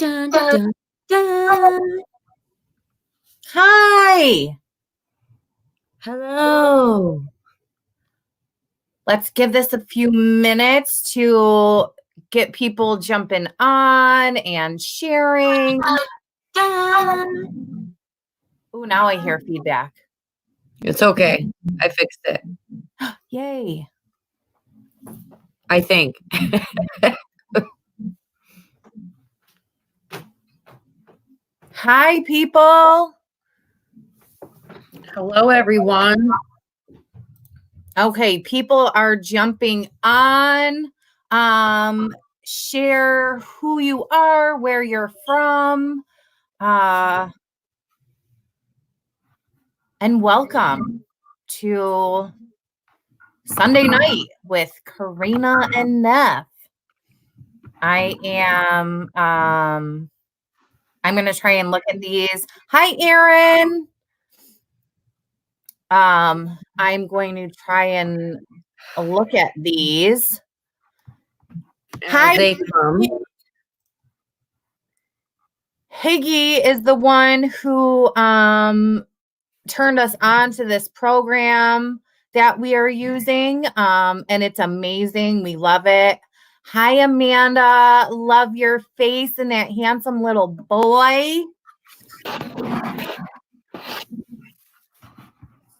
Dun, dun, dun, dun. Hi. Hello. Let's give this a few minutes to get people jumping on and sharing. Dun. Oh, now I hear feedback. It's okay. I fixed it. Yay. I think. Hi, people. Hello, everyone. Okay, people are jumping on. Share who you are, where you're from, and welcome to Sunday night with Karina and Neff. I am I'm gonna try and look at these. Hi, Aaron. I'm going to try and look at these. Hi, They come. Higgy is the one who turned us on to this program that we are using. And it's amazing. We love it. Hi, Amanda. Love your face and that handsome little boy.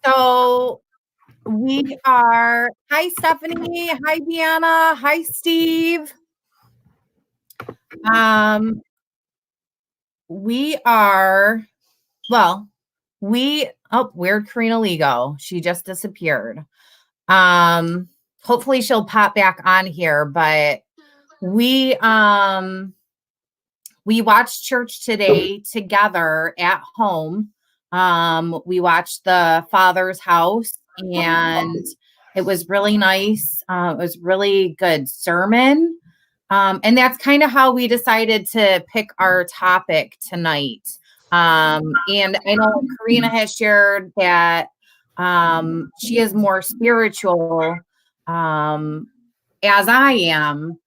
So we are, hi, Stephanie. Hi, Deanna. Hi, Steve. We are, well, where'd Karina Lee go? She just disappeared. Hopefully she'll pop back on here, but we watched church today together at home. We watched the Father's House and it was really nice. It was really good sermon. And that's kind of how we decided to pick our topic tonight. And I know Karina has shared that she is more spiritual as I am,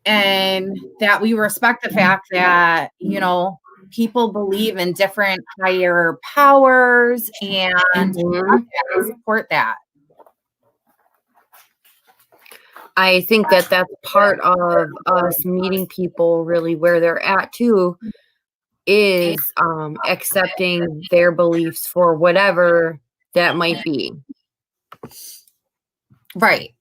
and that we respect the fact that, you know, people believe in different higher powers and support that. I think that that's part of us meeting people really where they're at too, is accepting their beliefs for whatever that might be. Right.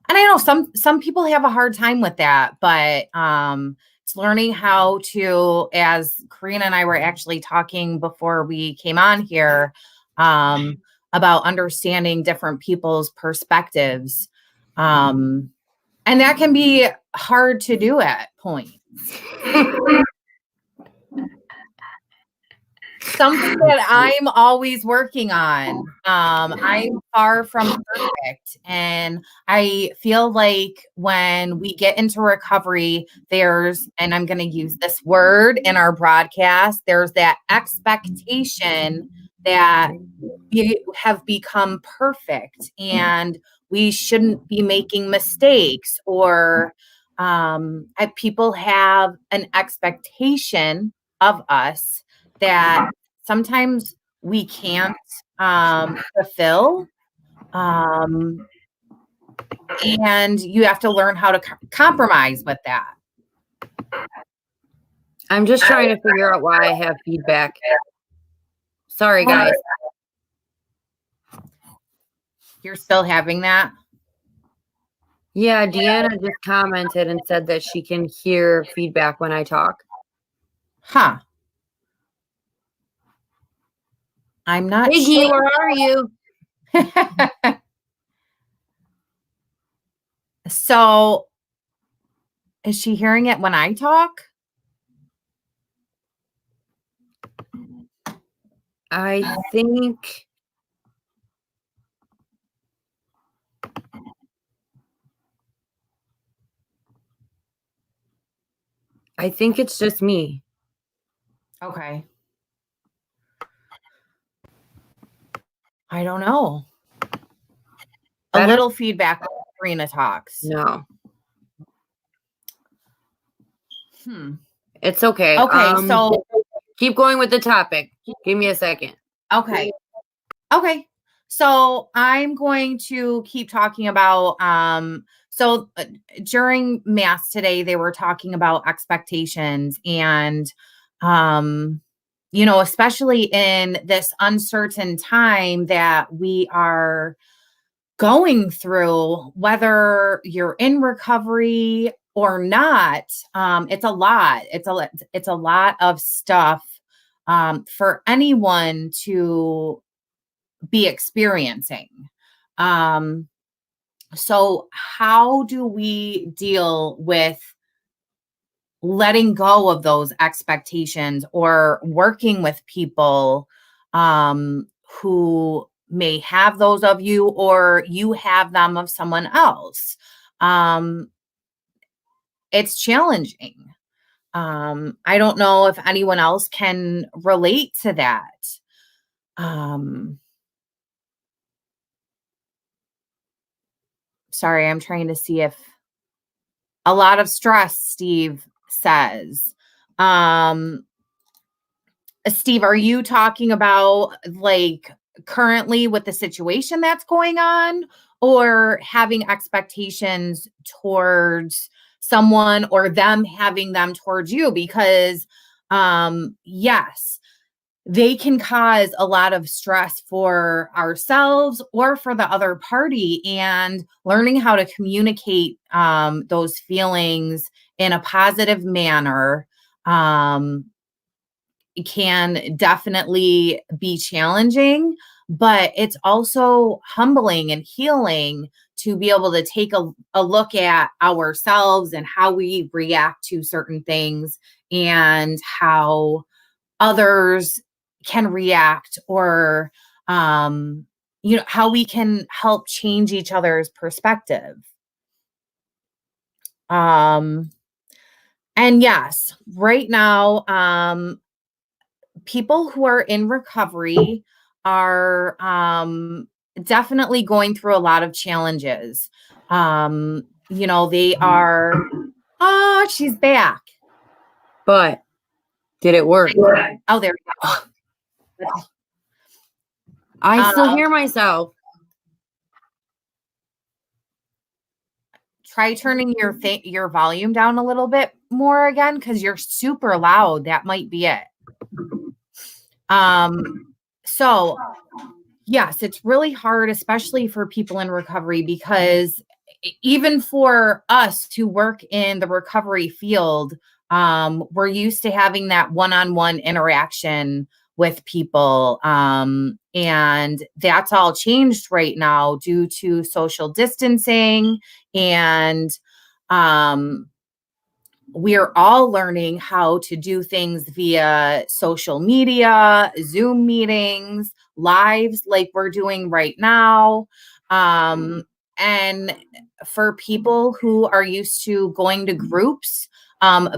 And I know some people have a hard time with that, but it's learning how to, as Karina and I were actually talking before we came on here, about understanding different people's perspectives. And that can be hard to do at points. Something that I'm always working on. I'm far from perfect. And I feel like when we get into recovery, and I'm going to use this word in our broadcast, there's that expectation that we have become perfect and we shouldn't be making mistakes, or people have an expectation of us that sometimes we can't fulfill. And you have to learn how to compromise with that. I'm just trying to figure out why I have feedback. Sorry, guys. You're still having that? Yeah, Deanna just commented and said that she can hear feedback when I talk. Huh. I'm not Iggy, sure. where are you? So, is she hearing it when I talk? I think it's just me. Okay. I don't know. A little feedback when Karina talks. No. It's okay. Okay, so Keep going with the topic. Give me a second. okay. Okay. So I'm going to keep talking about during mass today they were talking about expectations and especially in this uncertain time that we are going through, whether you're in recovery or not, it's a lot. It's a lot of stuff for anyone to be experiencing. Um, so, how do we deal with letting go of those expectations or working with people who may have those of you or you have them of someone else? Um, it's challenging. I don't know if anyone else can relate to that. Sorry, I'm trying to see if a lot of stress, Steve says. Steve, are you talking about like currently with the situation that's going on or having expectations towards someone or them having them towards you? Because yes, they can cause a lot of stress for ourselves or for the other party, and learning how to communicate those feelings in a positive manner can definitely be challenging, but it's also humbling and healing to be able to take a look at ourselves and how we react to certain things and how others can react, or how we can help change each other's perspective. And yes, right now people who are in recovery are definitely going through a lot of challenges. They are, oh, she's back. But did it work? Oh, there we go. I still hear myself. Try turning your volume down a little bit more again, because you're super loud. That might be it. So yes, it's really hard, especially for people in recovery, because even for us to work in the recovery field, we're used to having that one-on-one interaction with people. And that's all changed right now due to social distancing. And we're all learning how to do things via social media, Zoom meetings, lives like we're doing right now. And for people who are used to going to groups,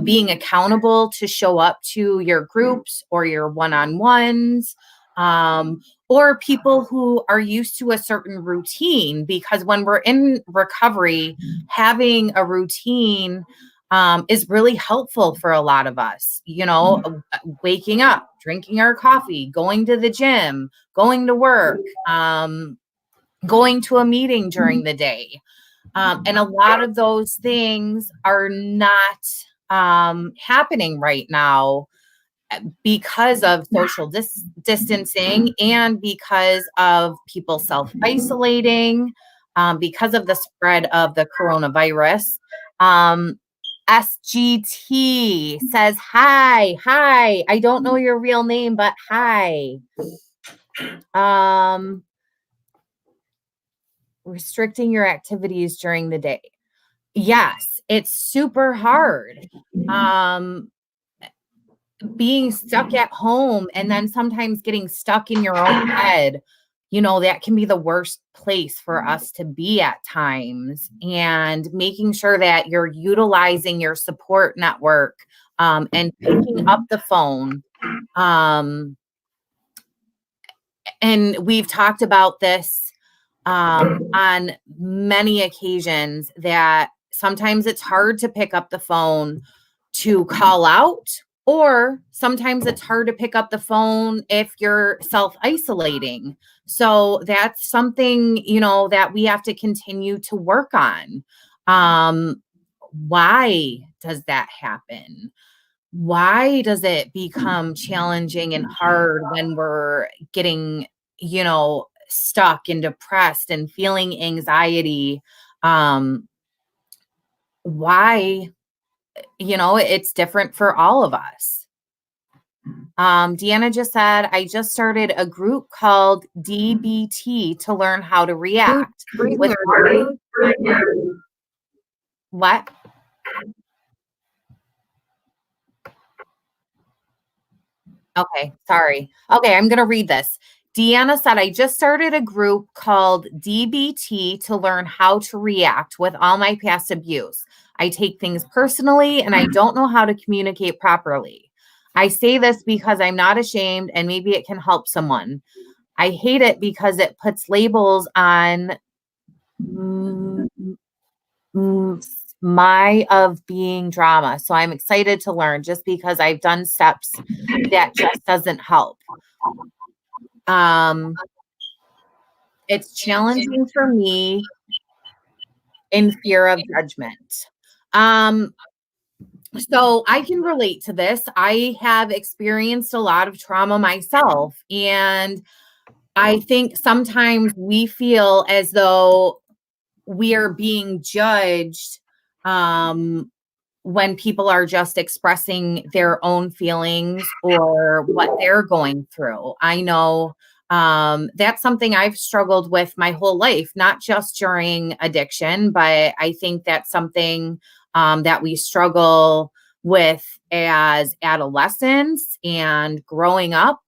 being accountable to show up to your groups or your one-on-ones, or people who are used to a certain routine, because when we're in recovery, having a routine is really helpful for a lot of us. Waking up, drinking our coffee, going to the gym, going to work, going to a meeting during the day. And a lot of those things are not happening right now because of social distancing and because of people self-isolating, because of the spread of the coronavirus. SGT says, hi. I don't know your real name, but hi. Restricting your activities during the day. Yes, it's super hard. Being stuck at home and then sometimes getting stuck in your own head, that can be the worst place for us to be at times. And making sure that you're utilizing your support network and picking up the phone. And we've talked about this on many occasions, that sometimes it's hard to pick up the phone to call out, or sometimes it's hard to pick up the phone if you're self-isolating. So that's something, that we have to continue to work on. Why does that happen? Why does it become challenging and hard when we're getting, stuck and depressed and feeling anxiety? Why? It's different for all of us. Deanna just said, I just started a group called DBT to learn how to react with what? Okay, sorry. Okay, I'm going to read this. Deanna said, I just started a group called DBT to learn how to react with all my past abuse. I take things personally and I don't know how to communicate properly. I say this because I'm not ashamed and maybe it can help someone. I hate it because it puts labels on my of being drama. So I'm excited to learn just because I've done steps that just doesn't help. It's challenging for me in fear of judgment. So I can relate to this. I have experienced a lot of trauma myself, and I think sometimes we feel as though we are being judged when people are just expressing their own feelings or what they're going through. I know that's something I've struggled with my whole life, not just during addiction, but I think that's something that we struggle with as adolescents and growing up.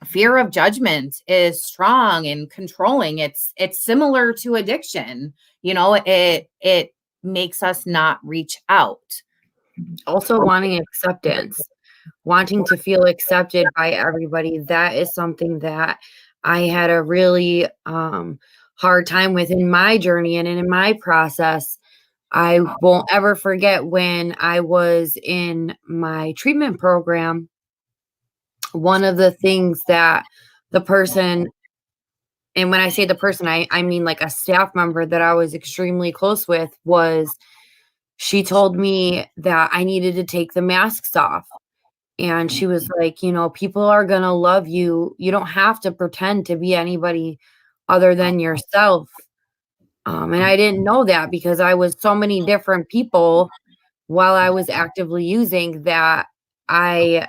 Fear of judgment is strong and controlling. It's similar to addiction. It makes us not reach out. Also wanting acceptance, wanting to feel accepted by everybody. That is something that I had a really hard time with in my journey and in my process. I won't ever forget when I was in my treatment program. One of the things that the person, and when I say the person, I mean like a staff member that I was extremely close with, was she told me that I needed to take the masks off. And she was like, people are going to love you. You don't have to pretend to be anybody other than yourself. And I didn't know that because I was so many different people while I was actively using, that I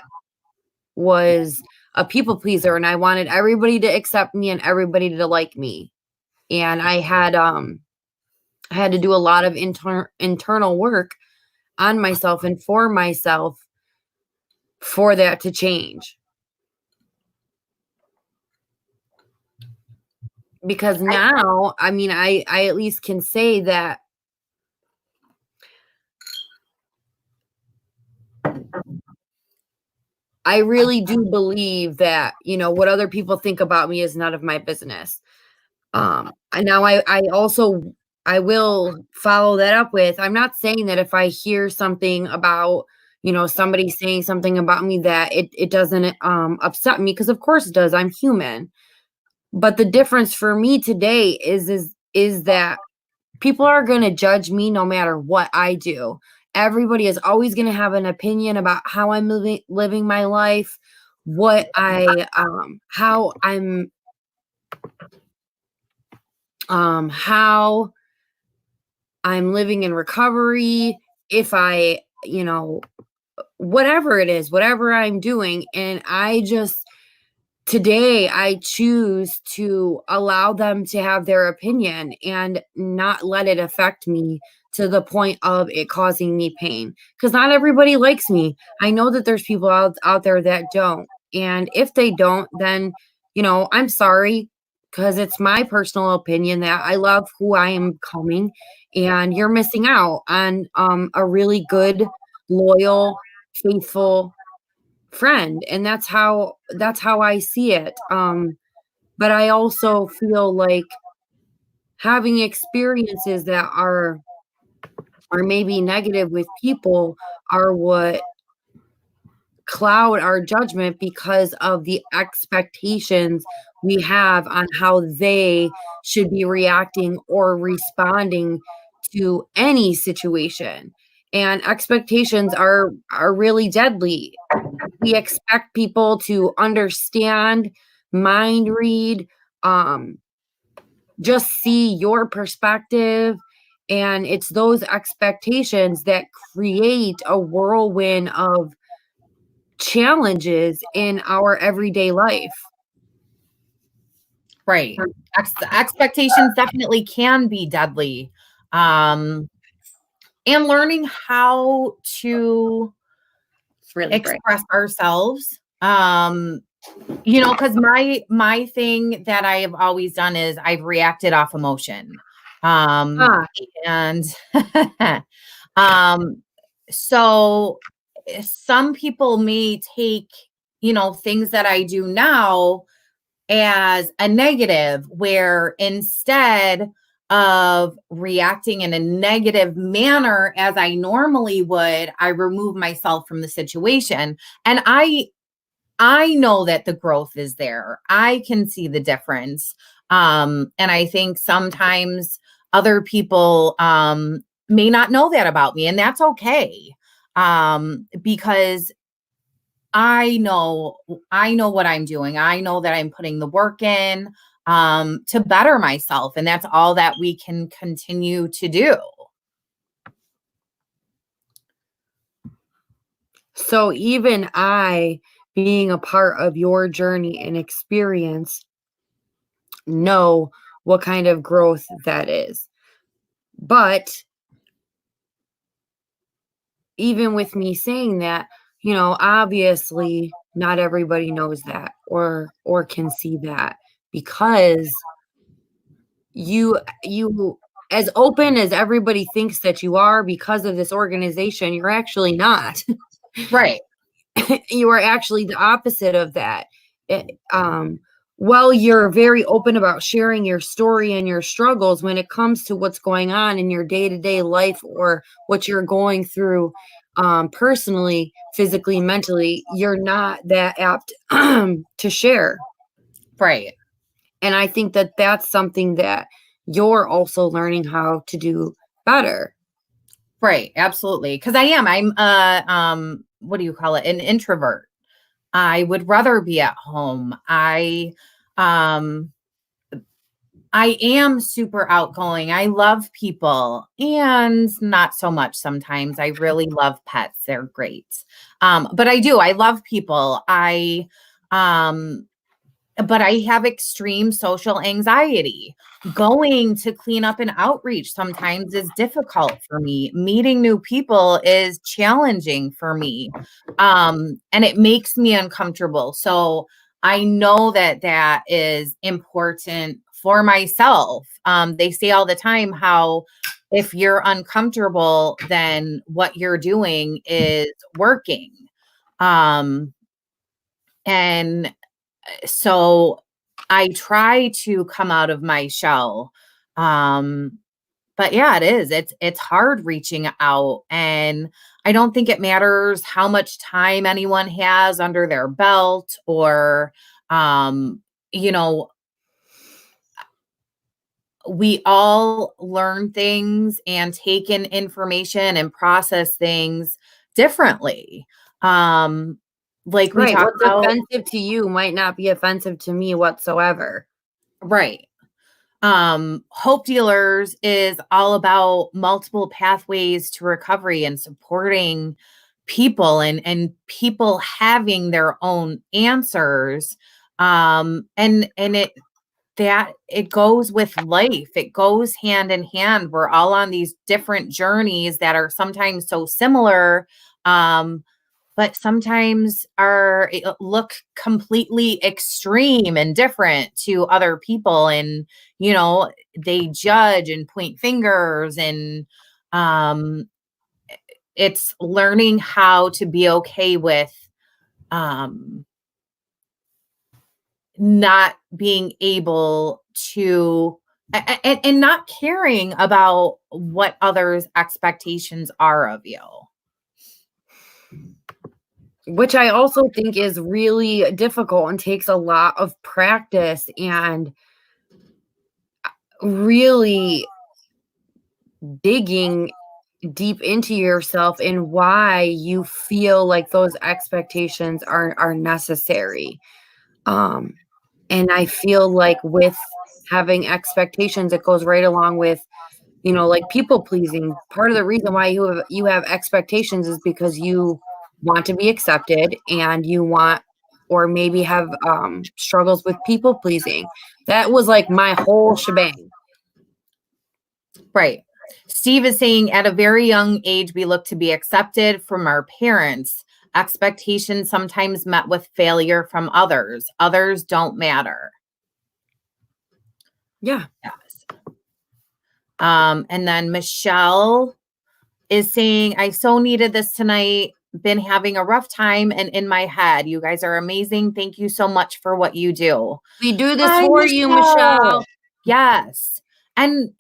was a people pleaser and I wanted everybody to accept me and everybody to like me. And I had to do a lot of internal work on myself and for myself for that to change. Because now, I mean, I at least can say that I really do believe that, what other people think about me is none of my business. And now I will follow that up with, I'm not saying that if I hear something about, somebody saying something about me that it doesn't upset me, because of course it does. I'm human. But the difference for me today is that people are going to judge me no matter what I do. Everybody is always going to have an opinion about how I'm living my life, what how I'm living in recovery, if I, whatever it is, whatever I'm doing. And today I choose to allow them to have their opinion and not let it affect me to the point of it causing me pain. Because not everybody likes me. I know that there's people out there that don't. And if they don't, then, I'm sorry, because it's my personal opinion that I love who I am becoming. And you're missing out on a really good, loyal, faithful friend. And that's how I see it. But I also feel like having experiences that are or maybe negative with people are what cloud our judgment because of the expectations we have on how they should be reacting or responding to any situation. And expectations are really deadly. We expect people to understand, mind read, um, just see your perspective. And it's those expectations that create a whirlwind of challenges in our everyday life. Right. Expectations definitely can be deadly. And learning how to It's really great. express ourselves. Because my thing that I have always done is I've reacted off emotion. Ah, And um, so some people may take, things that I do now as a negative, where instead of reacting in a negative manner as I normally would, I remove myself from the situation. And I know that the growth is there. I can see the difference. And I think sometimes other people may not know that about me, and that's okay. Because I know what I'm doing. I know that I'm putting the work in to better myself, and that's all that we can continue to do. so even I, being a part of your journey and experience, know what kind of growth that is. But even with me saying that, obviously not everybody knows that or can see that, because you as open as everybody thinks that you are because of this organization, you're actually not. Right. You are actually the opposite of that. Well, you're very open about sharing your story and your struggles, when it comes to what's going on in your day-to-day life or what you're going through, personally, physically, mentally, you're not that apt to share. Right. And I think that that's something that you're also learning how to do better. Right. Absolutely. Because I'm what do you call it? An introvert. I would rather be at home. Um I am super outgoing. I love people, and not so much sometimes. I really love pets. They're great. But I love people. Um but I have extreme social anxiety. Going to clean up and outreach sometimes is difficult for me. Meeting new people is challenging for me. And it makes me uncomfortable. So I know that that is important for myself. They say all the time how if you're uncomfortable, then what you're doing is working. Um, and so I try to come out of my shell. Um, but yeah, it is. It's hard reaching out, and I don't think it matters how much time anyone has under their belt, or um, you know, we all learn things and take in information and process things differently. Um, like we Right. talked What's about, offensive to you might not be offensive to me whatsoever. right. Hope Dealers is all about multiple pathways to recovery and supporting people, and people having their own answers. And it goes with life. It goes hand in hand. We're all on these different journeys that are sometimes so similar. But sometimes look completely extreme and different to other people, and they judge and point fingers, and um it's learning how to be okay with um not being able to and not caring about what others' expectations are of you. Which I also think is really difficult and takes a lot of practice and really digging deep into yourself and why you feel like those expectations are necessary. Um, and I feel like with having expectations, it goes right along with, like people pleasing. Part of the reason why you have expectations is because you want to be accepted and you want or maybe have struggles with people pleasing. That was like my whole shebang. Right. Steve is saying at a very young age, we look to be accepted from our parents. Expectations sometimes met with failure from others. Others don't matter. Yeah. Yes. And then Michelle is saying, I so needed this tonight. Been having a rough time and in my head. You guys are amazing. Thank you so much for what you do. We do this Hi, for you, Michelle. Yes. And,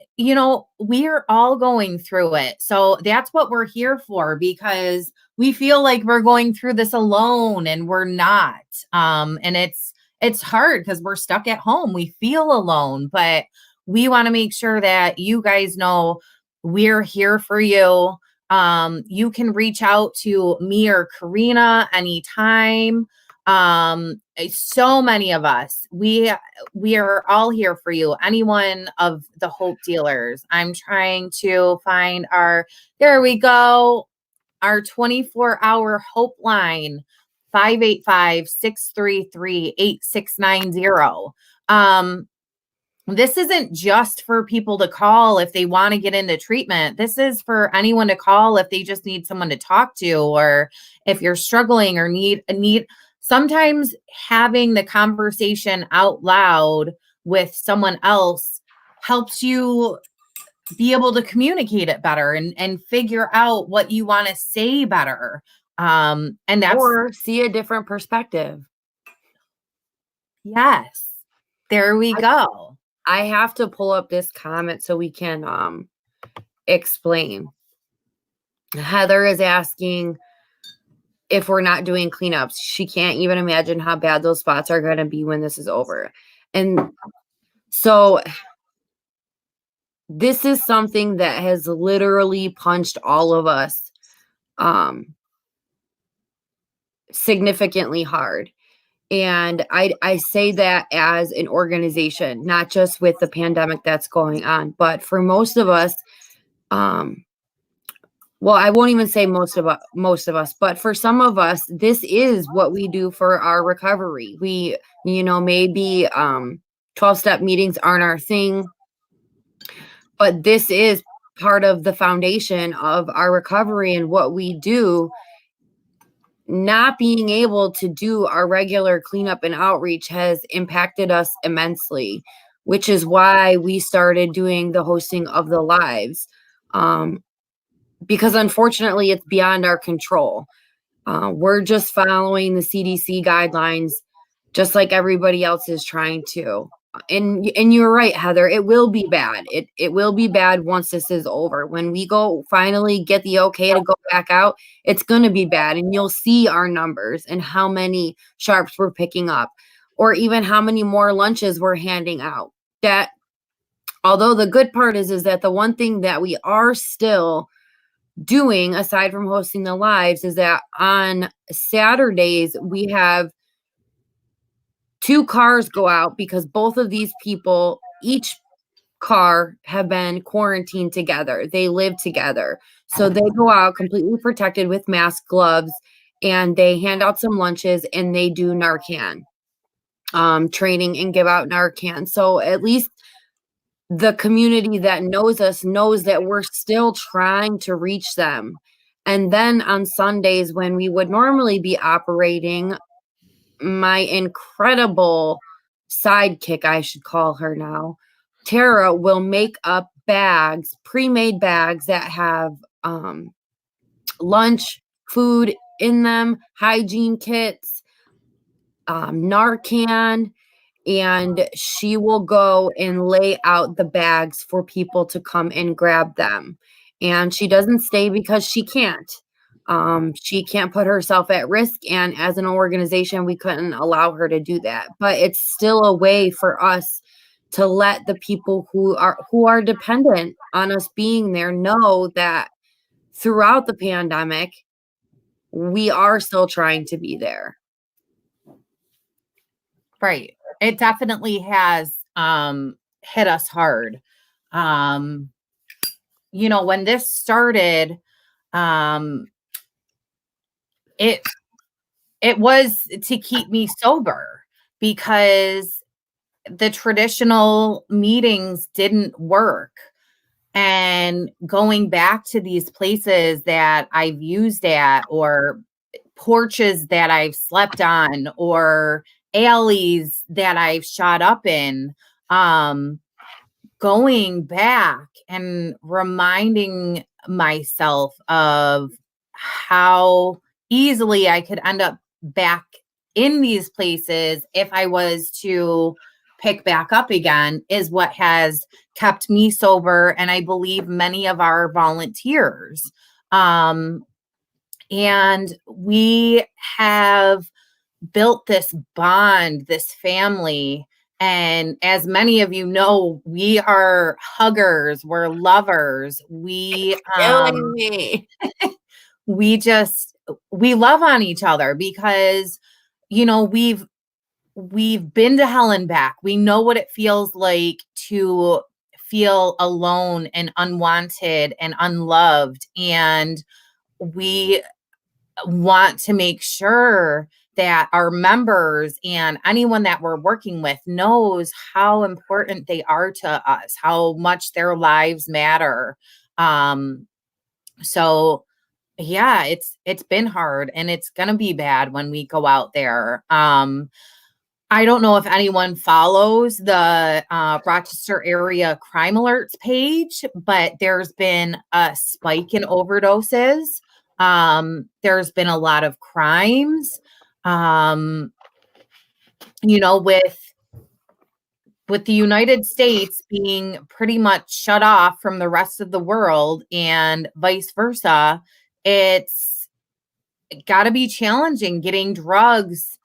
we're all going through it. So that's what we're here for, because we feel like we're going through this alone and we're not. And it's hard because we're stuck at home. We feel alone, but we want to make sure that you guys know we're here for you. You can reach out to me or Karina anytime. So many of us, we are all here for you. Anyone of the Hope Dealers. I'm trying to find there we go, our 24-hour Hope line, 585-633-8690. This isn't just for people to call if they want to get into treatment. This is for anyone to call if they just need someone to talk to, or if you're struggling or need. Sometimes having the conversation out loud with someone else helps you be able to communicate it better and figure out what you want to say better. And that's, or see a different perspective. yes, there we go. I have to pull up this comment so we can explain. Heather is asking if we're not doing cleanups. She can't even imagine how bad those spots are going to be when this is over. And so this is something that has literally punched all of us significantly hard. And I say that as an organization, not just with the pandemic that's going on, but for most of us, well, I won't even say most of us, but for some of us, this is what we do for our recovery. We, maybe 12-step meetings aren't our thing, but this is part of the foundation of our recovery and what we do. Not being able to do our regular cleanup and outreach has impacted us immensely, which is why we started doing the hosting of the lives. Because unfortunately, it's beyond our control. We're just following the CDC guidelines, just like everybody else is trying to. And you're right, Heather. It will be bad. It will be bad once this is over. When we finally get the okay to go back out, it's going to be bad, and you'll see our numbers and how many sharps we're picking up, or even how many more lunches we're handing out. That, although the good part is that the one thing that we are still doing aside from hosting the lives is that on Saturdays we have 2 cars go out because both of these people, each car, have been quarantined together. They live together. So they go out completely protected with masks, gloves, and they hand out some lunches and they do Narcan training and give out Narcan. So at least the community that knows us knows that we're still trying to reach them. And then on Sundays, when we would normally be operating, my incredible sidekick, I should call her now, Tara, will make up bags, pre-made bags that have lunch, food in them, hygiene kits, Narcan, and she will go and lay out the bags for people to come and grab them. And she doesn't stay because she can't. She can't put herself at risk, and as an organization, we couldn't allow her to do that. But it's still a way for us to let the people who are dependent on us being there know that throughout the pandemic, we are still trying to be there. Right. It definitely has hit us hard. When this started, um it it was to keep me sober because the traditional meetings didn't work. And going back to these places that I've used at, or porches that I've slept on, or alleys that I've shot up in, going back and reminding myself of how easily I could end up back in these places if I was to pick back up again is what has kept me sober, and I believe many of our volunteers. And we have built this bond, this family. And as many of you know, we are huggers, we're lovers. Killing me. We love on each other because we've been to hell and back. We know what it feels like to feel alone and unwanted and unloved. And we want to make sure that our members and anyone that we're working with knows how important they are to us, how much their lives matter. So yeah, it's been hard, and it's gonna be bad when we go out there. I don't know if anyone follows the Rochester area crime alerts page, but there's been a spike in overdoses. There's been a lot of crimes. With the United States being pretty much shut off from the rest of the world and vice versa, it's got to be challenging getting drugs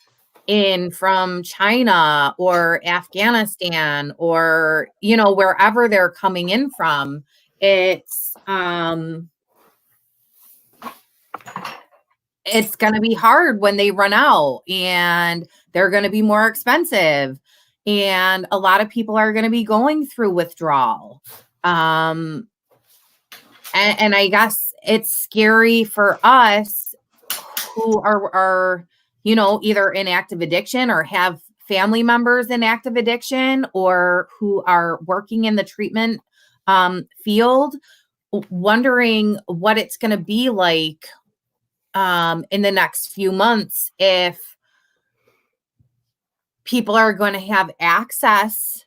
in from China or Afghanistan or wherever they're coming in from. It's going to be hard when they run out, and they're going to be more expensive, and a lot of people are going to be going through withdrawal. And I guess it's scary for us who are either in active addiction or have family members in active addiction, or who are working in the treatment field, wondering what it's going to be like in the next few months if people are going to have access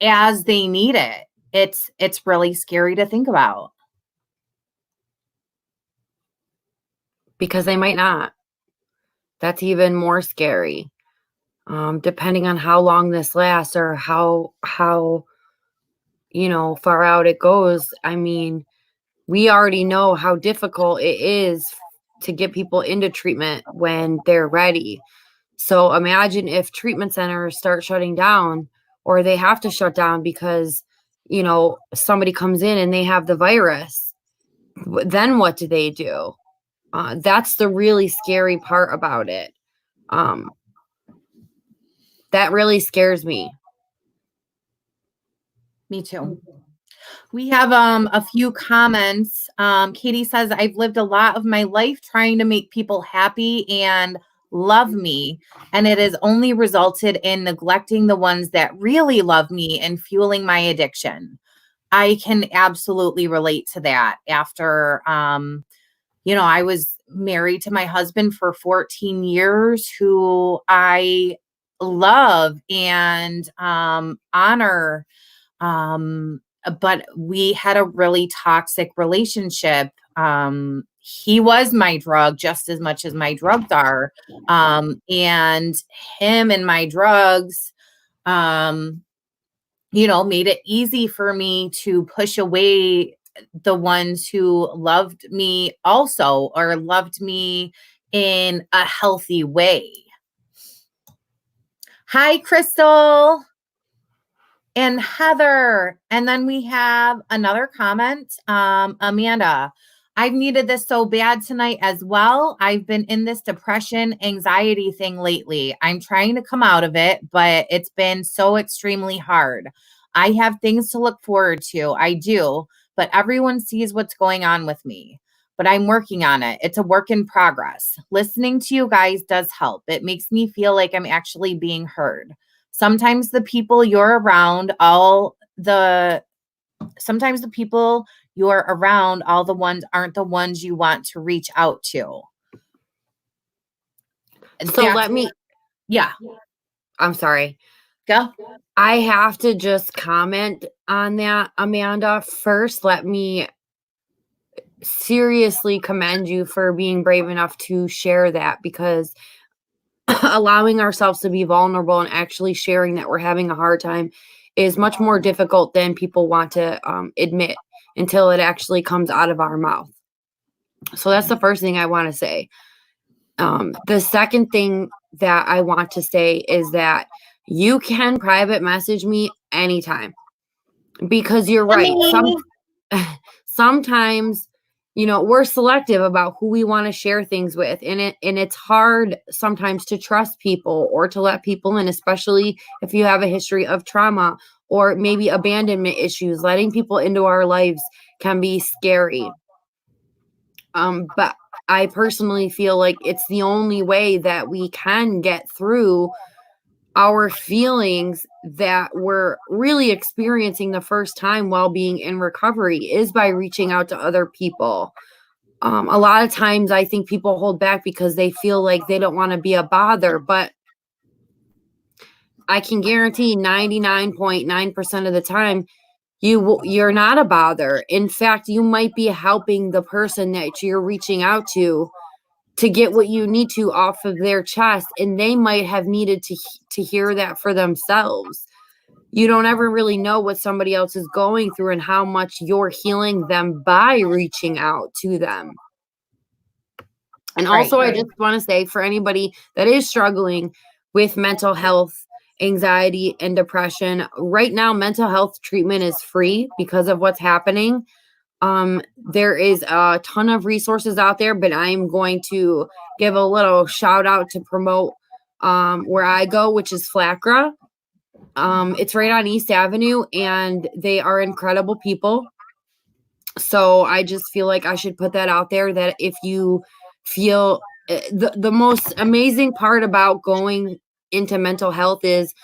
as they need it. It's really scary to think about. Because they might not. That's even more scary. Depending on how long this lasts or how far out it goes. I mean, we already know how difficult it is to get people into treatment when they're ready. So imagine if treatment centers start shutting down, or they have to shut down because, somebody comes in and they have the virus. Then what do they do? That's the really scary part about it. That really scares me. Me too. We have a few comments. Katie says, I've lived a lot of my life trying to make people happy and love me, and it has only resulted in neglecting the ones that really love me and fueling my addiction. I can absolutely relate to that. After, I was married to my husband for 14 years, who I love and honor. But we had a really toxic relationship. he was my drug just as much as my drugs are. And him and my drugs, made it easy for me to push away the ones who loved me also, or loved me in a healthy way. Hi, Crystal and Heather. And then we have another comment. Amanda, I've needed this so bad tonight as well. I've been in this depression, anxiety thing lately. I'm trying to come out of it, but it's been so extremely hard. I have things to look forward to. I do, but everyone sees what's going on with me. But I'm working on it. It's a work in progress. Listening to you guys does help. It makes me feel like I'm actually being heard. Sometimes the people you're around, sometimes the people you're around, all the ones aren't the ones you want to reach out to. Yeah. I'm sorry. Go. I have to just comment on that, Amanda. First, let me seriously commend you for being brave enough to share that, because allowing ourselves to be vulnerable and actually sharing that we're having a hard time is much more difficult than people want to admit until it actually comes out of our mouth. So that's the first thing I want to say. The second thing that I want to say is that you can private message me anytime, because you're right. Sometimes, we're selective about who we want to share things with, and it's hard sometimes to trust people or to let people in, especially if you have a history of trauma or maybe abandonment issues. Letting people into our lives can be scary. But I personally feel like it's the only way that we can get through our feelings that we're really experiencing the first time while being in recovery is by reaching out to other people. A lot of times I think people hold back because they feel like they don't want to be a bother, but I can guarantee 99.9% of the time you're not a bother. In fact, you might be helping the person that you're reaching out to get what you need to off of their chest, and they might have needed to hear that for themselves. You don't ever really know what somebody else is going through and how much you're healing them by reaching out to them. And also, I just want to say, for anybody that is struggling with mental health, anxiety, and depression, right now, mental health treatment is free because of what's happening. There is a ton of resources out there, but I'm going to give a little shout out to promote where I go, which is FLACRA. It's right on East Avenue, and they are incredible people. So I just feel like I should put that out there, that if you feel the most amazing part about going into mental health is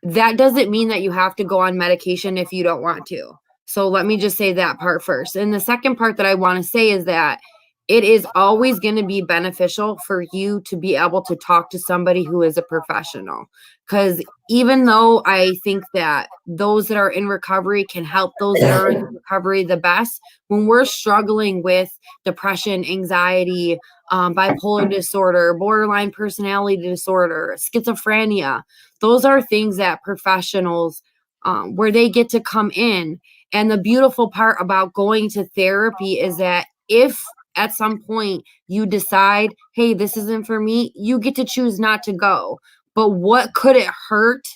that doesn't mean that you have to go on medication if you don't want to. So let me just say that part first. And the second part that I want to say is that it is always going to be beneficial for you to be able to talk to somebody who is a professional. Because even though I think that those that are in recovery can help those that are in recovery the best, when we're struggling with depression, anxiety, bipolar disorder, borderline personality disorder, schizophrenia, those are things that professionals, where they get to come in. And the beautiful part about going to therapy is that if at some point you decide, hey, this isn't for me, you get to choose not to go. But what could it hurt?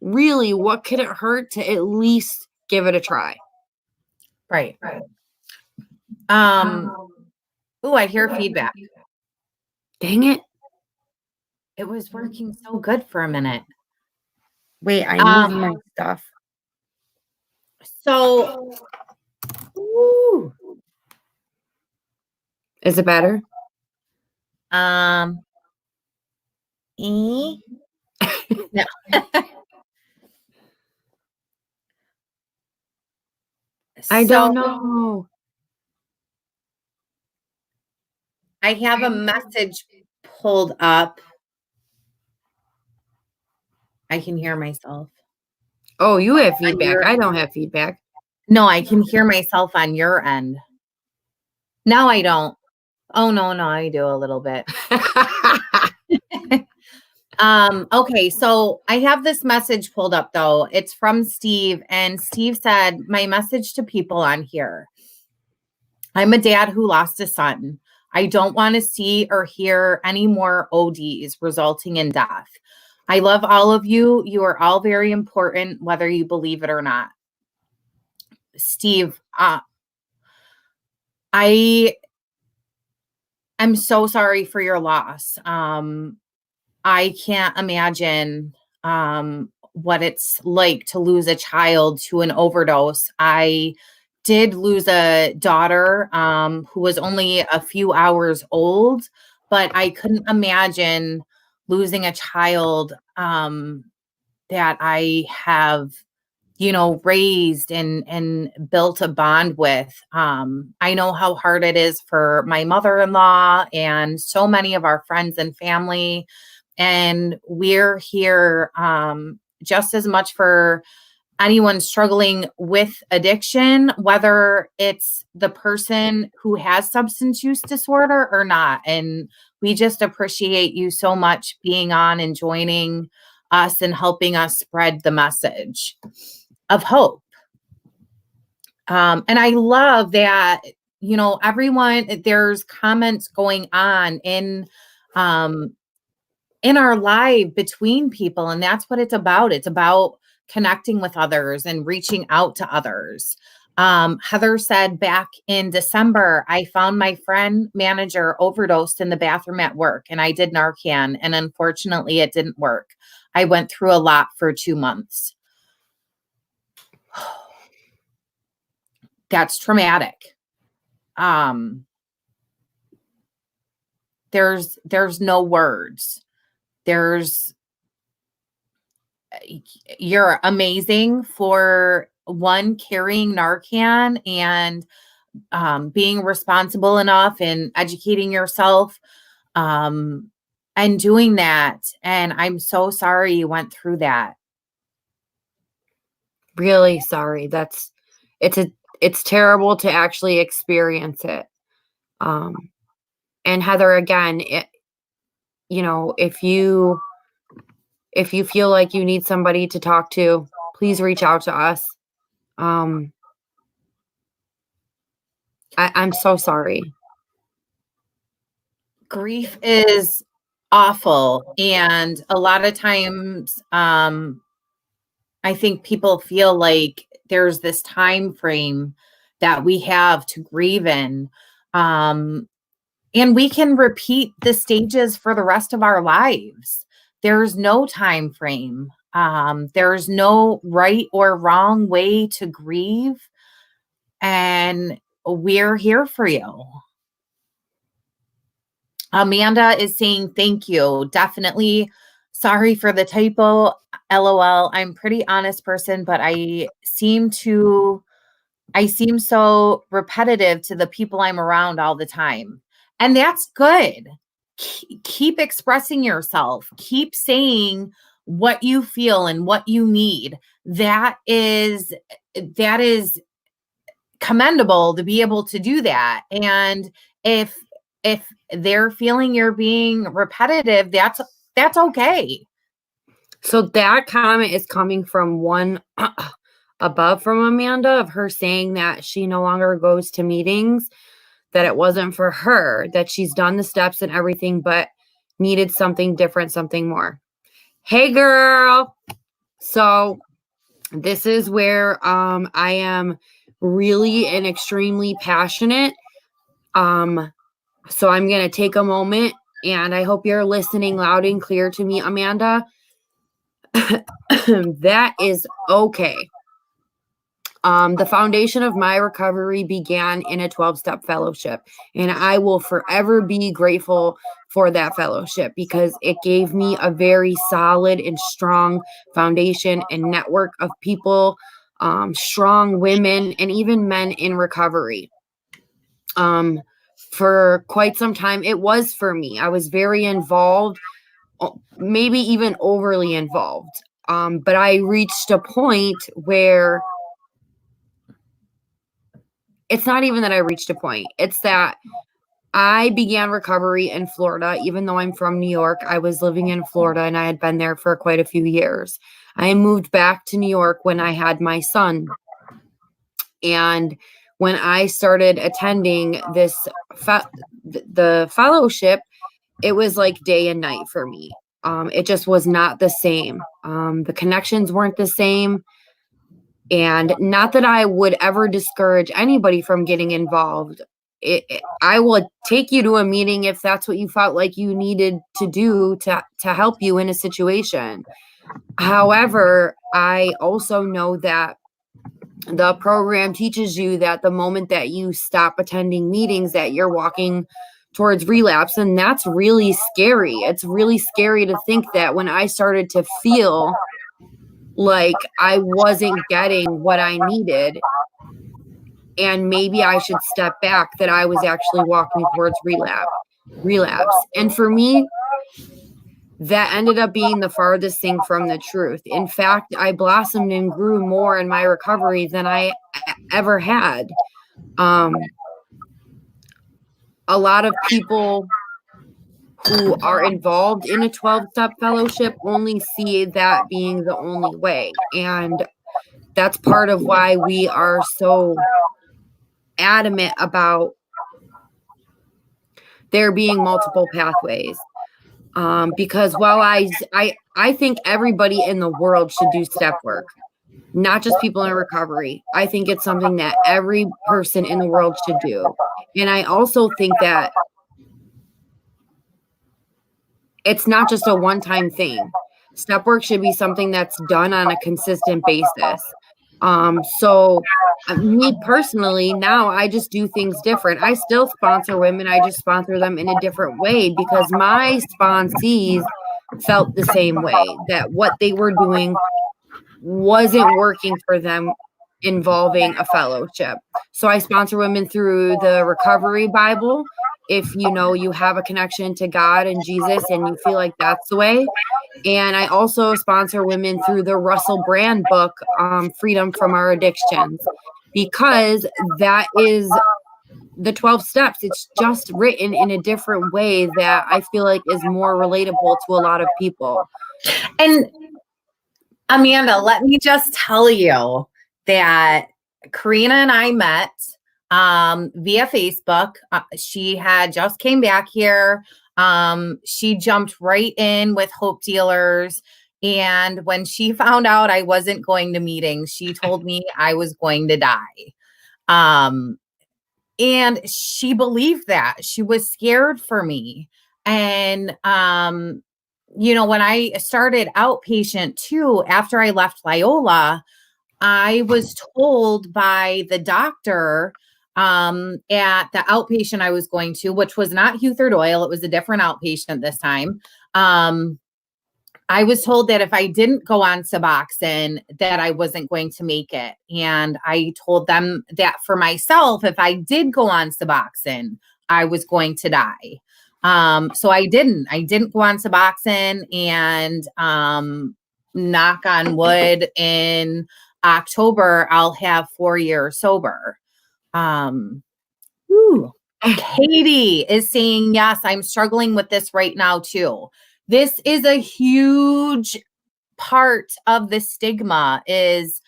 Really, what could it hurt to at least give it a try? Right. I hear feedback. Dang it. It was working so good for a minute. Wait, I moved my stuff. So, is it better? No. I don't know. I have a message pulled up. I can hear myself. Oh, you have feedback. I don't have feedback. No, I can hear myself on your end. No, I don't. Oh, no, I do a little bit. Okay, so I have this message pulled up though. It's from Steve, and Steve said, my message to people on here. I'm a dad who lost a son. I don't want to see or hear any more ODs resulting in death. I love all of you. You are all very important, whether you believe it or not. Steve, I am so sorry for your loss. I can't imagine what it's like to lose a child to an overdose. I did lose a daughter who was only a few hours old, but I couldn't imagine losing a child that I have, raised and built a bond with. I know how hard it is for my mother-in-law and so many of our friends and family. And we're here just as much for anyone struggling with addiction, whether it's the person who has substance use disorder or not. And we just appreciate you so much being on and joining us and helping us spread the message of hope. And I love that, everyone, there's comments going on in our live between people. And that's what it's about. It's about connecting with others and reaching out to others. Heather said back in December, I found my friend manager overdosed in the bathroom at work and I did Narcan. And unfortunately, it didn't work. I went through a lot for 2 months. That's traumatic. There's no words. You're amazing for one, carrying Narcan and being responsible enough and educating yourself and doing that. And I'm so sorry you went through that. Really sorry. It's terrible to actually experience it. And Heather, again, if you feel like you need somebody to talk to, please reach out to us. I'm so sorry. Grief is awful. And a lot of times, I think people feel like there's this time frame that we have to grieve in. And we can repeat the stages for the rest of our lives. There's no time frame. There's no right or wrong way to grieve. And we're here for you. Amanda is saying thank you. Definitely sorry for the typo. LOL. I'm a pretty honest person, but I seem so repetitive to the people I'm around all the time. And that's good. Keep expressing yourself. Keep saying what you feel and what you need. That is commendable to be able to do that. And if they're feeling you're being repetitive, that's okay. So that comment is coming from one above from Amanda, of her saying that she no longer goes to meetings, that it wasn't for her, that she's done the steps and everything, but needed something different, something more. Hey, girl. So this is where I am really and extremely passionate. So I'm going to take a moment, and I hope you're listening loud and clear to me, Amanda. That is okay. The foundation of my recovery began in a 12-step fellowship, and I will forever be grateful for that fellowship because it gave me a very solid and strong foundation and network of people, strong women, and even men in recovery. For quite some time, it was for me. I was very involved, maybe even overly involved. But I reached a point where it's not even that I reached a point. It's that I began recovery in Florida. Even though I'm from New York, I was living in Florida and I had been there for quite a few years. I moved back to New York when I had my son. And when I started attending the fellowship, it was like day and night for me. It just was not the same. The connections weren't the same. And not that I would ever discourage anybody from getting involved. I will take you to a meeting if that's what you felt like you needed to do to help you in a situation. However, I also know that the program teaches you that the moment that you stop attending meetings, that you're walking towards relapse. And that's really scary. It's really scary to think that when I started to feel like I wasn't getting what I needed, and maybe I should step back, that I was actually walking towards relapse. And for me, that ended up being the farthest thing from the truth. In fact, I blossomed and grew more in my recovery than I ever had. A lot of people who are involved in a 12-step fellowship only see that being the only way. And that's part of why we are so adamant about there being multiple pathways. Because while I think everybody in the world should do step work, not just people in recovery. I think it's something that every person in the world should do. And I also think that it's not just a one-time thing. Step work should be something that's done on a consistent basis. So me personally, now I just do things different. I still sponsor women. I just sponsor them in a different way because my sponsees felt the same way, that what they were doing wasn't working for them involving a fellowship. So I sponsor women through the Recovery Bible. If you know you have a connection to God and Jesus and you feel like that's the way. And I also sponsor women through the Russell Brand book, Freedom from Our Addictions, because that is the 12 steps. It's just written in a different way that I feel like is more relatable to a lot of people. And Amanda, let me just tell you that Karina and I met via Facebook. She had just came back here. She jumped right in with Hope Dealers. And when she found out I wasn't going to meetings, she told me I was going to die. And she believed that. She was scared for me. And, when I started outpatient too, after I left Loyola, I was told by the doctor at the outpatient I was going to, which was not Hugh Third Oil. It was a different outpatient this time. I was told that if I didn't go on Suboxone, that I wasn't going to make it. And I told them that for myself, if I did go on Suboxone, I was going to die. So I didn't go on Suboxone, and knock on wood, in October, I'll have 4 years sober. Katie is saying, yes, I'm struggling with this right now too. This is a huge part of the stigma is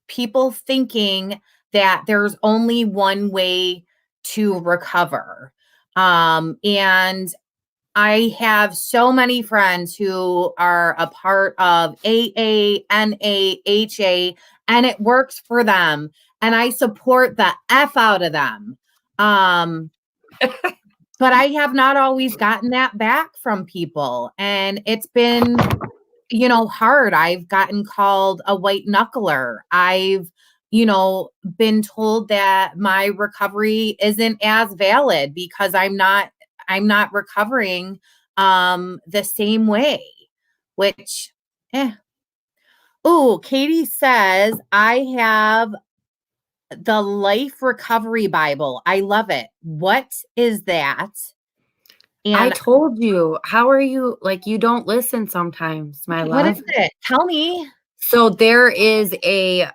people thinking that there's only one way to recover. And I have so many friends who are a part of AA, NA, HA, and it works for them. And I support the F out of them. But I have not always gotten that back from people. And it's been, hard. I've gotten called a white knuckler. I've, been told that my recovery isn't as valid because I'm not recovering the same way, which, Oh, Katie says, I have the Life Recovery Bible. I love it. What is that? And I told you, how are you? Like, you don't listen sometimes, my love. What is it? Tell me. So there is a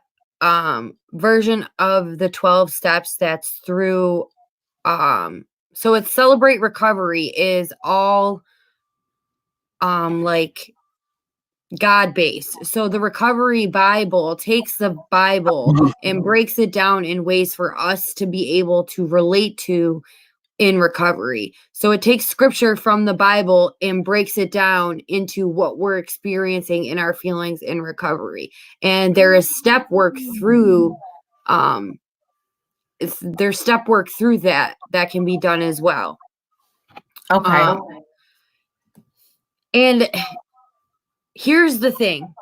version of the 12 steps that's through so it's Celebrate Recovery is all like God based. So the Recovery Bible takes the Bible and breaks it down in ways for us to be able to relate to in recovery. So it takes scripture from the Bible and breaks it down into what we're experiencing in our feelings in recovery. And there is step work through there's step work through that can be done as well. Okay. And here's the thing.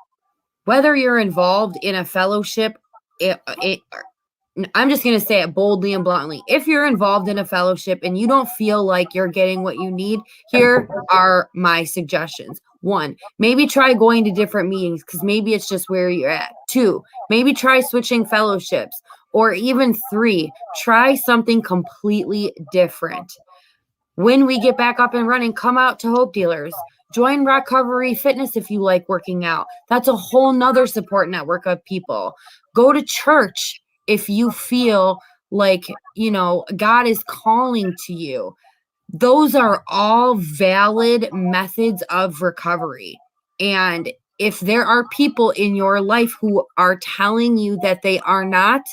Whether you're involved in a fellowship, I'm just going to say it boldly and bluntly. If you're involved in a fellowship and you don't feel like you're getting what you need, here are my suggestions. 1, maybe try going to different meetings because maybe it's just where you're at. 2, maybe try switching fellowships. Or even 3, try something completely different. When we get back up and running, come out to Hope Dealers. Join Recovery Fitness if you like working out. That's a whole nother support network of people. Go to church if you feel like, God is calling to you. Those are all valid methods of recovery. And if there are people in your life who are telling you that they are not,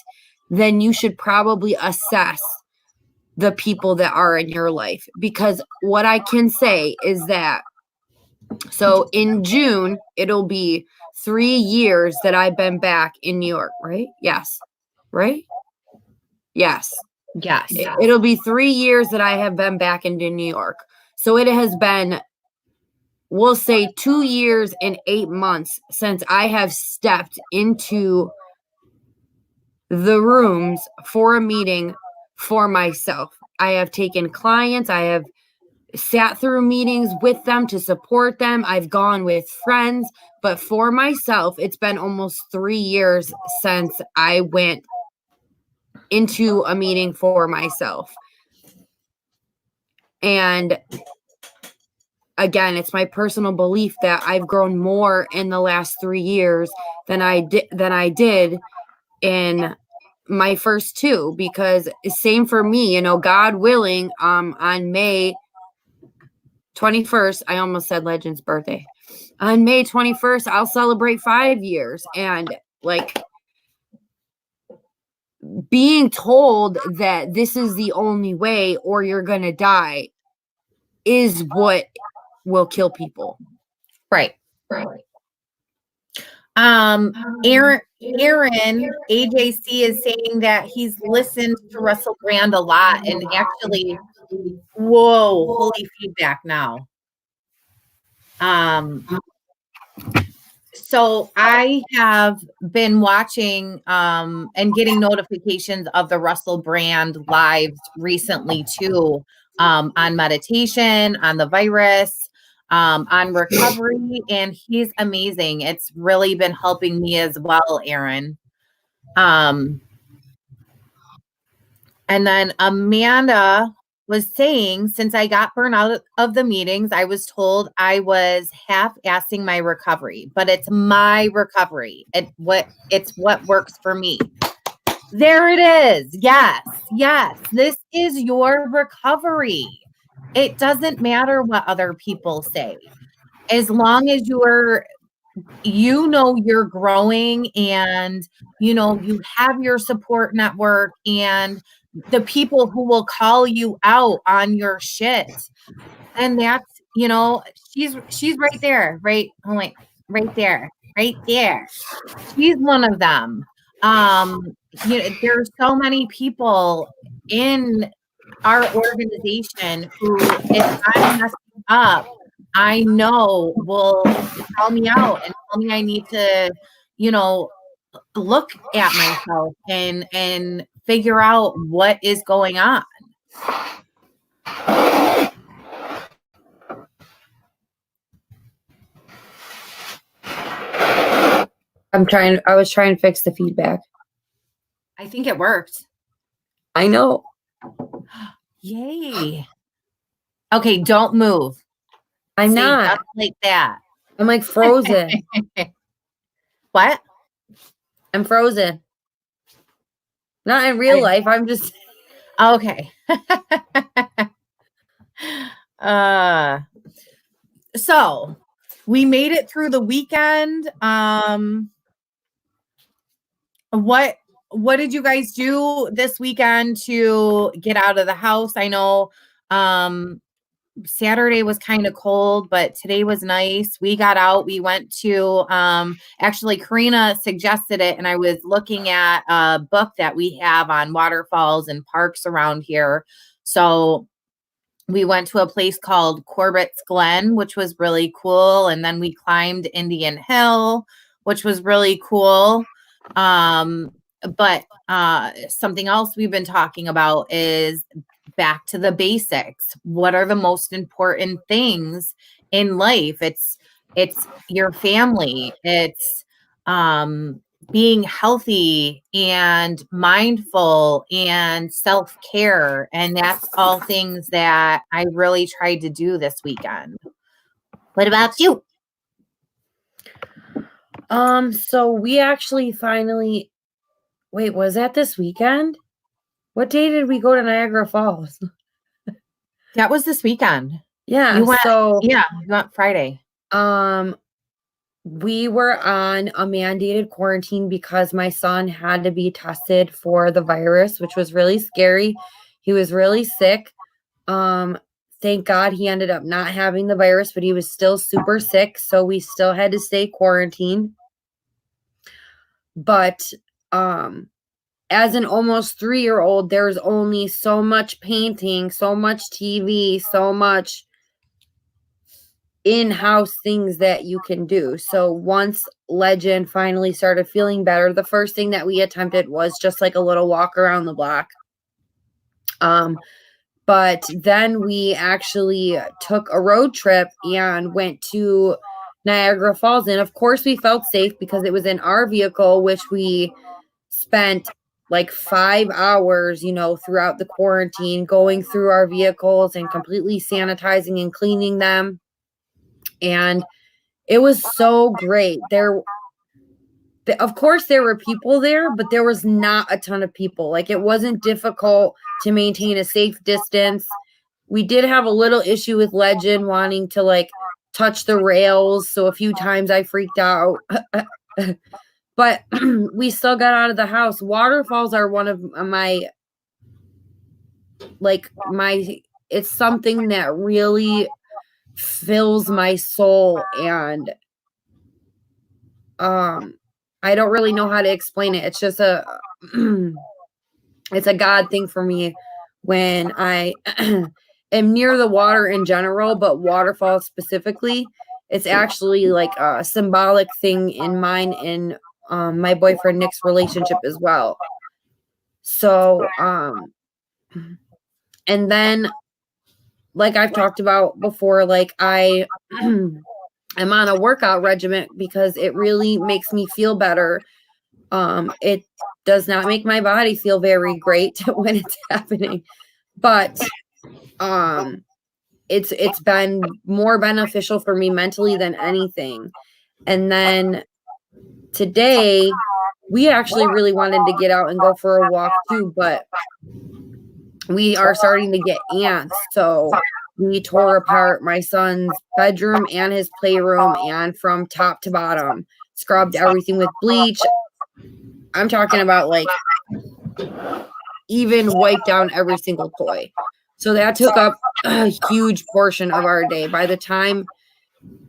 then you should probably assess the people that are in your life. Because what I can say is that, so in June, it'll be 3 years that I've been back in New York, right? Yes. Right? Yes. Yes. It'll be 3 years that I have been back into New York. So it has been, we'll say 2 years and 8 months since I have stepped into the rooms for a meeting for myself. I have taken clients. I have sat through meetings with them to support them. I've gone with friends, but for myself, it's been almost 3 years since I went into a meeting for myself. And again, it's my personal belief that I've grown more in the last 3 years than I did in my first 2, because same for me, God willing, on May 21st, I almost said Legend's birthday. On May 21st, I'll celebrate 5 years. And like, being told that this is the only way or you're going to die is what will kill people. Right. Aaron AJC is saying that he's listened to Russell Brand a lot, and actually, whoa, holy feedback now. So I have been watching and getting notifications of the Russell Brand lives recently too, on meditation, on the virus, on recovery, and he's amazing. It's really been helping me as well, Aaron. And then Amanda was saying, since I got burned out of the meetings, I was told I was half-assing my recovery, but it's my recovery. It's what works for me. There it is. Yes. This is your recovery. It doesn't matter what other people say. As long as you're growing and, you have your support network and the people who will call you out on your shit. And that's, she's right there, right? I'm like, right there. She's one of them. There's so many people in our organization who, if I'm messing up, I know will call me out and tell me I need to, look at myself and figure out what is going on. I was trying to fix the feedback. I think it worked. I know. Yay. Okay, don't move. I'm not. Just like that. I'm like frozen. What? I'm frozen. Not in real life. I'm just. Okay. So we made it through the weekend. What did you guys do this weekend to get out of the house? I know Saturday was kind of cold, but today was nice. We got out. We went to actually Karina suggested it, and I was looking at a book that we have on waterfalls and parks around here. So we went to a place called Corbett's Glen, which was really cool. And then we climbed Indian Hill, which was really cool. But something else we've been talking about is back to the basics. What are the most important things in life? It's your family. It's being healthy and mindful and self-care. And that's all things that I really tried to do this weekend. What about you? So we actually finally, wait, was that this weekend? What day did we go to Niagara Falls? That was this weekend. Yeah. You went Friday. We were on a mandated quarantine because my son had to be tested for the virus, which was really scary. He was really sick. Thank God he ended up not having the virus, but he was still super sick. So we still had to stay quarantined. But as an almost 3-year-old, there's only so much painting, so much TV, so much in-house things that you can do. So once Legend finally started feeling better, the first thing that we attempted was just like a little walk around the block. But then we actually took a road trip and went to Niagara Falls. And of course we felt safe because it was in our vehicle, which we spent like 5 hours, throughout the quarantine, going through our vehicles and completely sanitizing and cleaning them. And it was so great. Of course, there were people there, but there was not a ton of people. Like, it wasn't difficult to maintain a safe distance. We did have a little issue with Legend wanting to, like, touch the rails. So a few times I freaked out. But we still got out of the house. Waterfalls are one of it's something that really fills my soul, and I don't really know how to explain it. It's just it's a God thing for me when I am near the water in general, but waterfalls specifically. It's actually like a symbolic thing in mine and my boyfriend Nick's relationship as well. So and then, like I've talked about before, like I'm on a workout regimen because it really makes me feel better. It does not make my body feel very great when it's happening, but it's been more beneficial for me mentally than anything. And then today we actually really wanted to get out and go for a walk too, but we are starting to get ants. So we tore apart my son's bedroom and his playroom, and from top to bottom, scrubbed everything with bleach. I'm talking about like even wiped down every single toy. So that took up a huge portion of our day. By the time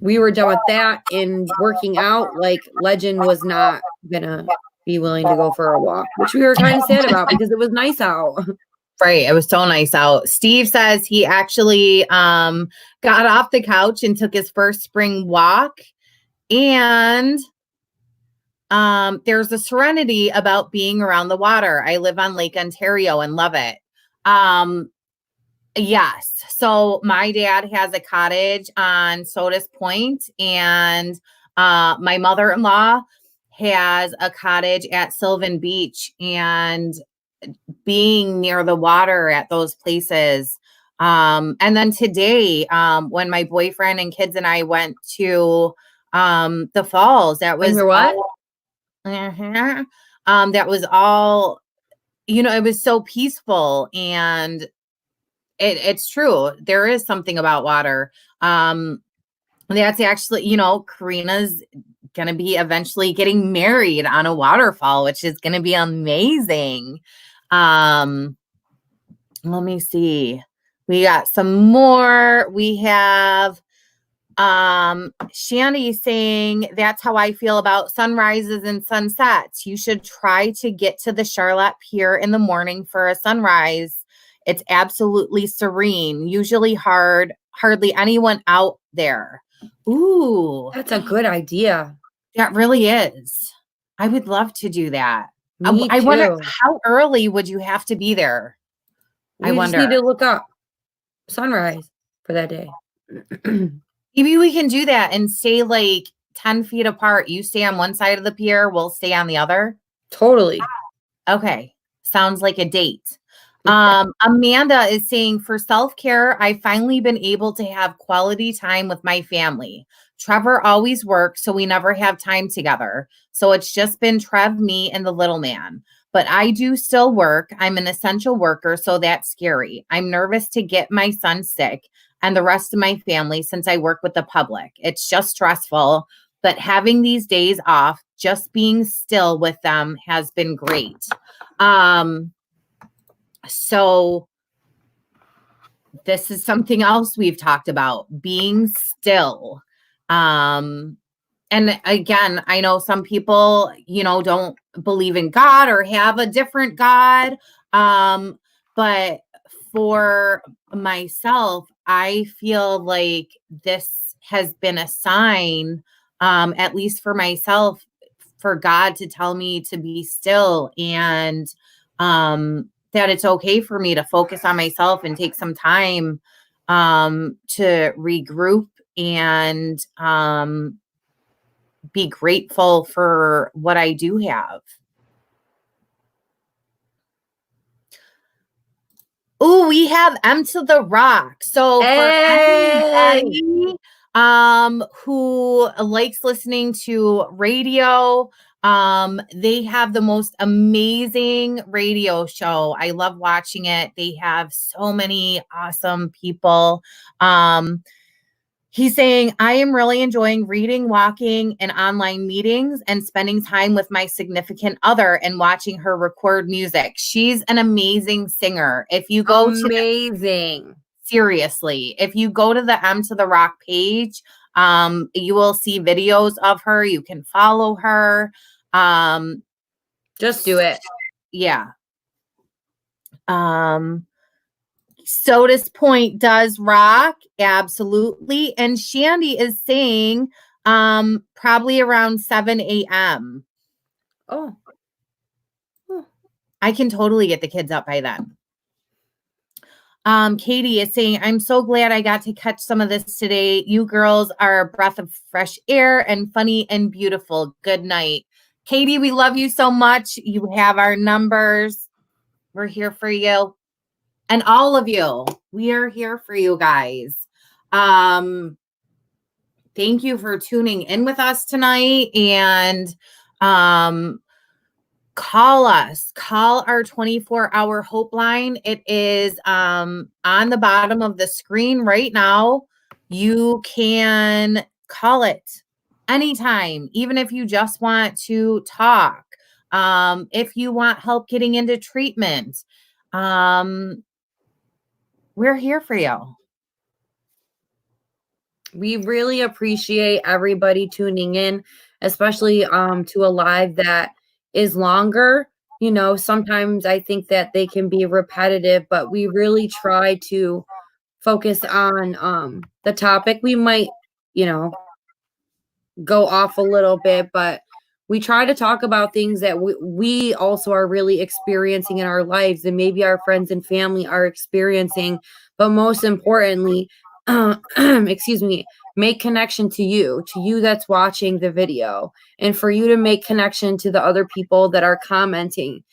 we were done with that and working out, like Legend was not gonna be willing to go for a walk, which we were kind of sad about because it was nice out. Right. It was so nice out. Steve says he actually got off the couch and took his first spring walk. And there's a serenity about being around the water. I live on Lake Ontario and love it. Yes. So my dad has a cottage on Sodas Point, and my mother-in-law has a cottage at Sylvan Beach, and being near the water at those places. And then today, when my boyfriend and kids and I went to the falls, that was what? That was all, it was so peaceful, and it's true. There is something about water. That's actually, Karina's going to be eventually getting married on a waterfall, which is going to be amazing. Let me see. We got some more. We have Shandy saying, that's how I feel about sunrises and sunsets. You should try to get to the Charlotte Pier in the morning for a sunrise. It's absolutely serene. Usually hardly anyone out there. Ooh, That's a good idea. that really is. I would love to do that. Me I wonder, too. how early would you have to be there? We just need to look up sunrise for that day. Maybe we can do that and stay like 10 feet apart. You stay on one side of the pier, we'll stay on the other. Totally. Okay. Sounds like a date. Amanda is saying, for self-care, I've finally been able to have quality time with my family. Trevor always works, so we never have time together. So it's just been Trev, me, and the little man. But I do still work. I'm an essential worker, so that's scary. I'm nervous to get my son sick and the rest of my family since I work with the public. It's just stressful. But having these days off, just being still with them has been great. So this is something else we've talked about, being still. And again, I know some people, don't believe in God or have a different God. But for myself, I feel like this has been a sign, at least for myself, for God to tell me to be still, and that it's okay for me to focus on myself and take some time to regroup and be grateful for what I do have. Oh, we have M to the Rock. So for anybody who likes listening to radio, they have the most amazing radio show. I love watching it. They have so many awesome people. He's saying, I am really enjoying reading, walking, and online meetings and spending time with my significant other and watching her record music. She's an amazing singer. If you go seriously, if you go to the M to the Rock page, you will see videos of her. You can follow her. Just do it. Yeah. Soda's Point does rock, absolutely. And Shandy is saying probably around 7 a.m. Oh. I can totally get the kids up by then. Katie is saying, I'm so glad I got to catch some of this today. You girls are a breath of fresh air and funny and beautiful. Good night. Katie, we love you so much. You have our numbers. We're here for you. And all of you, we are here for you guys. Thank you for tuning in with us tonight, and call us. Call our 24-hour Hope line. It is on the bottom of the screen right now. You can call it anytime, even if you just want to talk. If you want help getting into treatment, we're here for you. We really appreciate everybody tuning in, especially to a live that is longer. Sometimes I think that they can be repetitive, but we really try to focus on the topic. We might, go off a little bit, but we try to talk about things that we also are really experiencing in our lives, and maybe our friends and family are experiencing. But most importantly, excuse me, make connection to you that's watching the video, and for you to make connection to the other people that are commenting.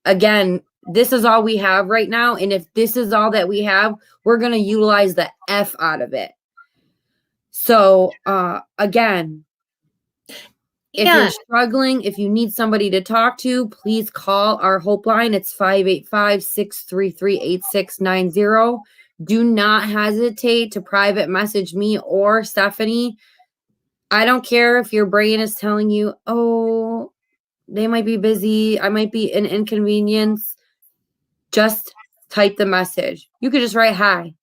Again, this is all we have right now. And if this is all that we have, we're going to utilize the F out of it. So, again, If you're struggling, if you need somebody to talk to, please call our Hope line. It's 585-633-8690. Do not hesitate to private message me or Stephanie. I don't care if your brain is telling you, oh, they might be busy, I might be an inconvenience. Just type the message. You could just write hi.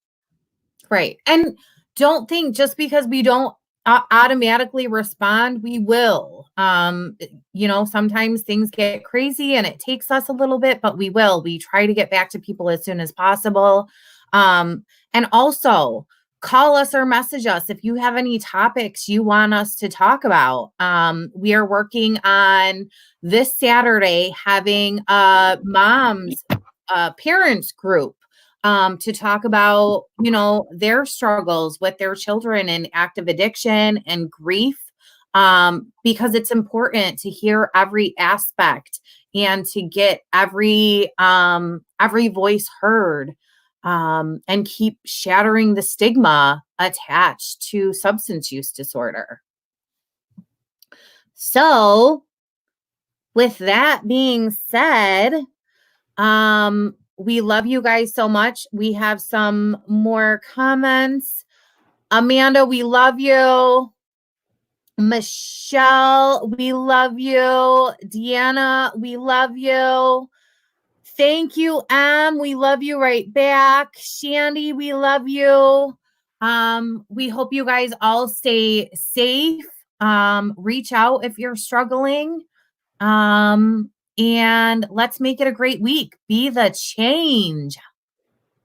Right. And don't think just because we don't automatically respond, we will. Sometimes things get crazy and it takes us a little bit, but we will. We try to get back to people as soon as possible. And also call us or message us if you have any topics you want us to talk about. We are working on this Saturday having a mom's parents group to talk about, their struggles with their children and active addiction and grief, because it's important to hear every aspect and to get every voice heard, and keep shattering the stigma attached to substance use disorder. So, with that being said, we love you guys so much. We have some more comments. Amanda, we love you. Michelle, we love you. Deanna, we love you. Thank you, Em. We love you right back. Shandy, we love you. We hope you guys all stay safe. Reach out if you're struggling. And let's make it a great week. Be the change.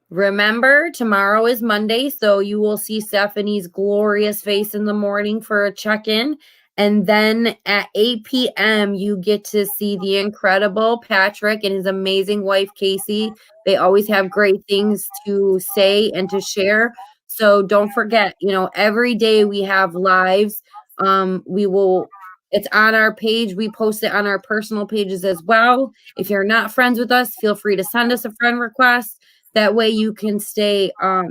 Remember, tomorrow is Monday, so you will see Stephanie's glorious face in the morning for a check-in. And then at 8 p.m., you get to see the incredible Patrick and his amazing wife, Casey. They always have great things to say and to share. So don't forget, every day we have lives. It's on our page. We post it on our personal pages as well. If you're not friends with us, feel free to send us a friend request. That way you can stay up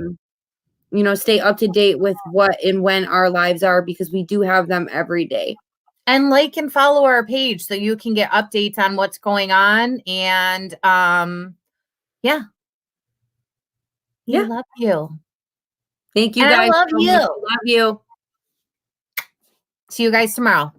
to date with what and when our lives are, because we do have them every day. And like and follow our page so you can get updates on what's going on. And we love you. Thank you guys. I love you. Love you. See you guys tomorrow.